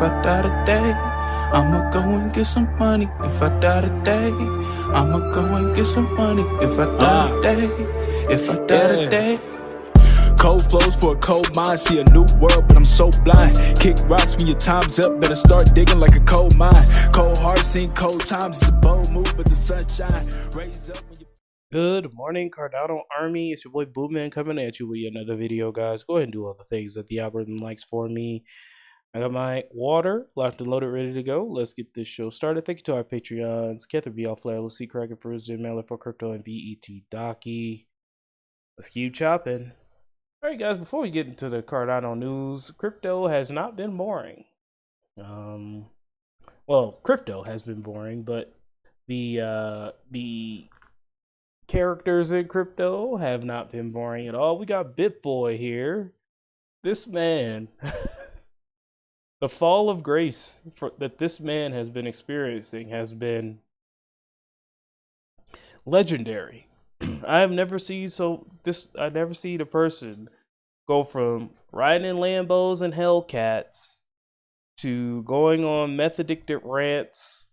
If I die today, I'ma go and get some money. If I die today, I'ma go and get some money. If I die today, if I die today. Cold flows for a cold mind, see a new world, but I'm so blind. Kick rocks when your time's up, better start digging like a coal mine. Cold heart, seen cold times, it's a bold move, but the sunshine raise up when you... Good morning, Cardano Army. It's your boy Bootman coming at you with another video, guys. Go ahead and do all the things that the algorithm likes for me. I got my water locked and loaded, ready to go. Let's get this show started. Thank you to our Patreons, Kether B. All Flair, Lucy, Kraken, Fruits, Mailer for Crypto, and BET Docky. Let's keep chopping. All right, guys, before we get into the Cardano news, crypto has not been boring. Well, crypto has been boring, but the characters in crypto have not been boring at all. We got BitBoy here. This man, the fall of grace that this man has been experiencing has been legendary. I've never seen a person go from riding in Lambos and Hellcats to going on meth addicted rants,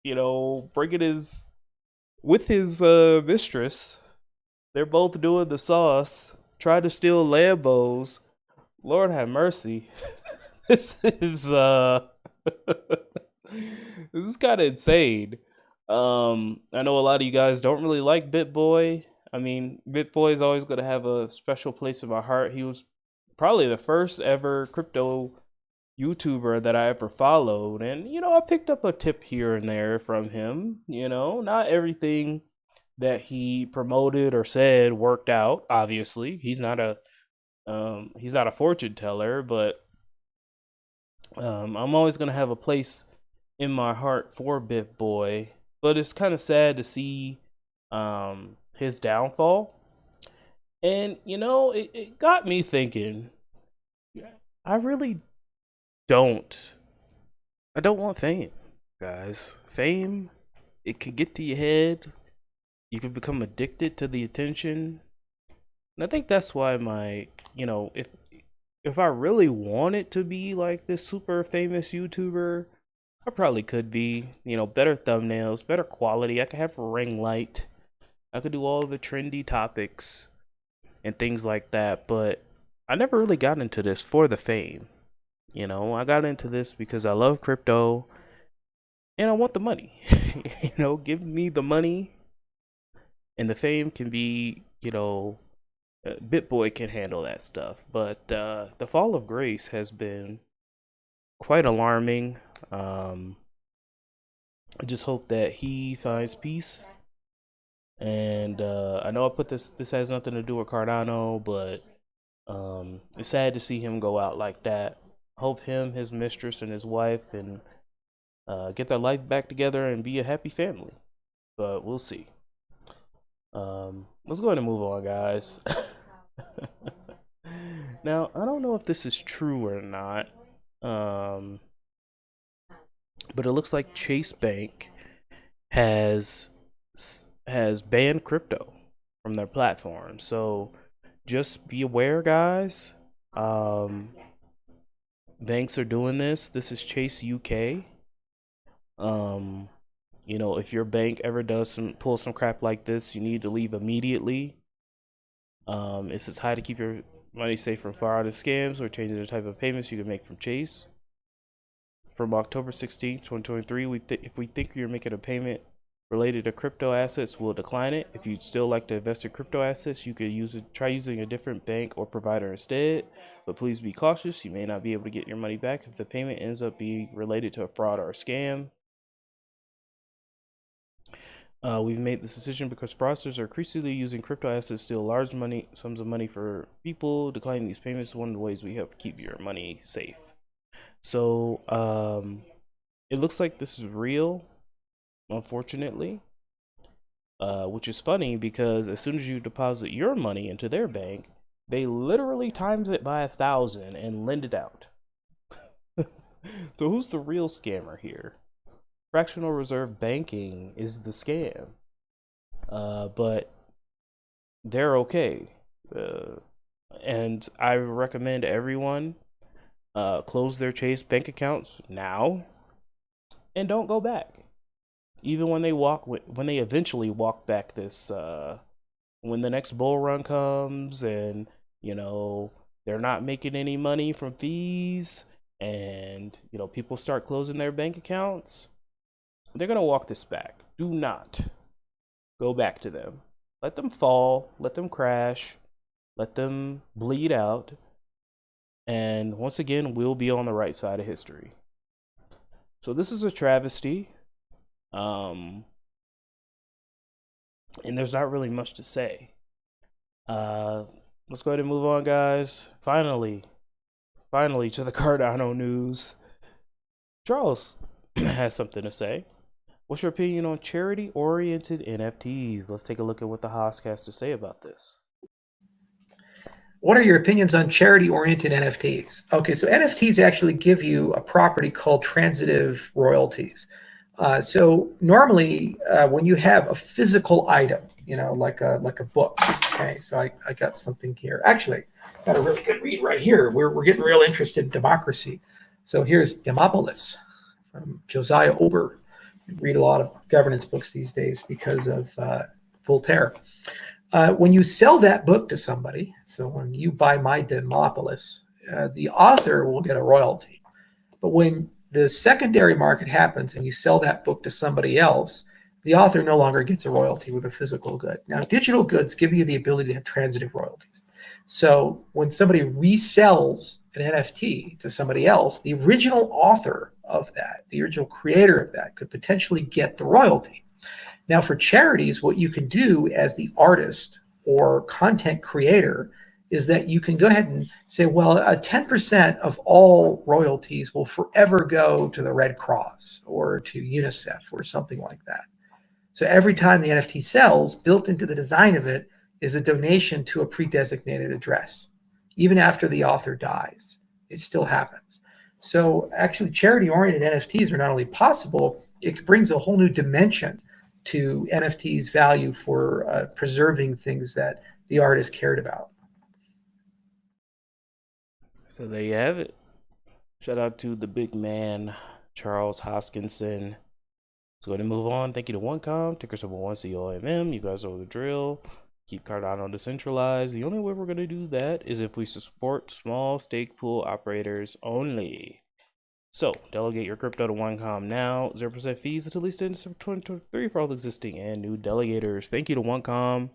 bringing his mistress. They're both doing the sauce, trying to steal Lambos. Lord have mercy. This is this is kind of insane. I know a lot of you guys don't really like BitBoy. I mean, BitBoy is always going to have a special place in my heart. He was probably the first ever crypto YouTuber that I ever followed. And, I picked up a tip here and there from him. Not everything that he promoted or said worked out. Obviously, he's not a fortune teller, but I'm always going to have a place in my heart for BitBoy. But it's kind of sad to see his downfall. And, it got me thinking, I don't want fame, guys. Fame, it can get to your head. You can become addicted to the attention. And I think that's why if I really wanted to be like this super famous YouTuber, I probably could be, better thumbnails, better quality. I could have a ring light. I could do all the trendy topics and things like that. But I never really got into this for the fame. I got into this because I love crypto and I want the money. Give me the money and the fame can be, BitBoy can handle that stuff. But the fall of grace has been quite alarming. I just hope that he finds peace. And I know I put this has nothing to do with Cardano, but it's sad to see him go out like that. Hope him, his mistress, and his wife can get their life back together and be a happy family. But we'll see. Let's go ahead and move on, guys. Now, I don't know if this is true or not. But it looks like Chase Bank has banned crypto from their platform. So just be aware, guys. Banks are doing this. This is Chase UK. If your bank ever does pull some crap like this, you need to leave immediately. It says how to keep your money safe from fraud and scams or change the type of payments you can make from Chase. From October 16th, 2023, if we think you're making a payment related to crypto assets, we'll decline it. If you'd still like to invest in crypto assets, you could try using a different bank or provider instead. But please be cautious. You may not be able to get your money back if the payment ends up being related to a fraud or a scam. We've made this decision because fraudsters are increasingly using crypto assets to steal large sums of money for people. Declining these payments is one of the ways we help keep your money safe. So it looks like this is real, unfortunately, which is funny because as soon as you deposit your money into their bank, they literally times it by 1,000 and lend it out. So who's the real scammer here? Fractional reserve banking is the scam, but they're okay. And I recommend everyone close their Chase bank accounts now and don't go back. Even when they eventually walk back this, when the next bull run comes and, you know, they're not making any money from fees and, you know, people start closing their bank accounts, they're going to walk this back. Do not go back to them. Let them fall, let them crash, let them bleed out. And once again, we'll be on the right side of history. So this is a travesty. And there's not really much to say. Let's go ahead and move on, guys. Finally to the Cardano news. Charles has something to say. What's your opinion on charity-oriented NFTs? Let's take a look at what the HOSK has to say about this. What are your opinions on charity-oriented NFTs? Okay, so NFTs actually give you a property called transitive royalties. So normally, when you have a physical item, you know, like a book. Okay, so I got something here. Actually, got a really good read right here. We're getting real interested in democracy. So here's Demopolis from Josiah Ober. I read a lot of governance books these days because of Voltaire. When you sell that book to somebody, so when you buy my Demopolis, the author will get a royalty. But when the secondary market happens and you sell that book to somebody else, the author no longer gets a royalty with a physical good. Now, digital goods give you the ability to have transitive royalties. So when somebody resells an NFT to somebody else, the original author of that, the original creator of that, could potentially get the royalty. Now, for charities, what you can do as the artist or content creator is that you can go ahead and say, well, 10% of all royalties will forever go to the Red Cross or to UNICEF or something like that. So every time the NFT sells, built into the design of it is a donation to a pre-designated address. Even after the author dies, it still happens. So actually, charity-oriented NFTs are not only possible, it brings a whole new dimension to NFTs' value for preserving things that the artist cared about. So there you have it. Shout out to the big man, Charles Hoskinson. Let's go ahead and move on. Thank you to OneCom, ticker symbol 1COMM. You guys know the drill. Keep Cardano decentralized. The only way we're going to do that is if we support small stake pool operators only. So, delegate your crypto to OneCom now. 0% fees until at least December 2023 for all existing and new delegators. Thank you to OneCom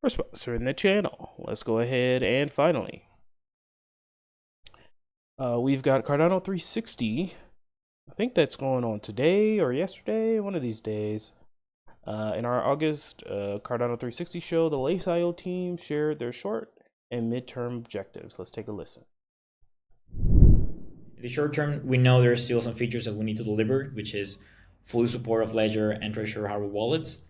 for sponsoring the channel. Let's go ahead and finally, we've got Cardano 360. I think that's going on today or yesterday, one of these days. In our August Cardano 360 show, the Lace IO team shared their short and midterm objectives. Let's take a listen. In the short term, we know there's still some features that we need to deliver, which is fully support of Ledger and Treasury hardware wallets.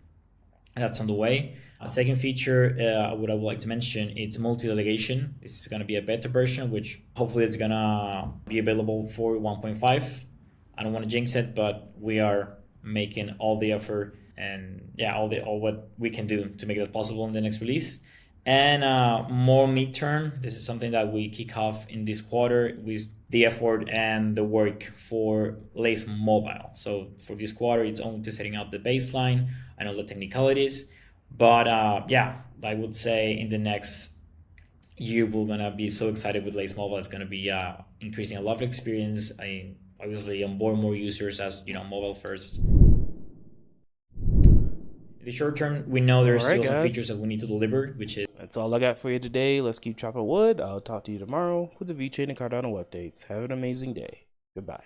That's on the way. A second feature, what I would like to mention, it's multi-delegation. This is going to be a beta version, which hopefully it's going to be available for 1.5. I don't want to jinx it, but we are making all the effort and all what we can do to make that possible in the next release. And more midterm, this is something that we kick off in this quarter with the effort and the work for Lace Mobile. So for this quarter, it's only to setting up the baseline and all the technicalities. But I would say in the next year, we're going to be so excited with Lace Mobile. It's going to be increasing a lot of experience. Obviously onboard more users as, mobile first. In the short term, we know there's still some features that we need to deliver, which is... That's all I got for you today. Let's keep chopping wood. I'll talk to you tomorrow with the Vechain and Cardano updates. Have an amazing day. Goodbye.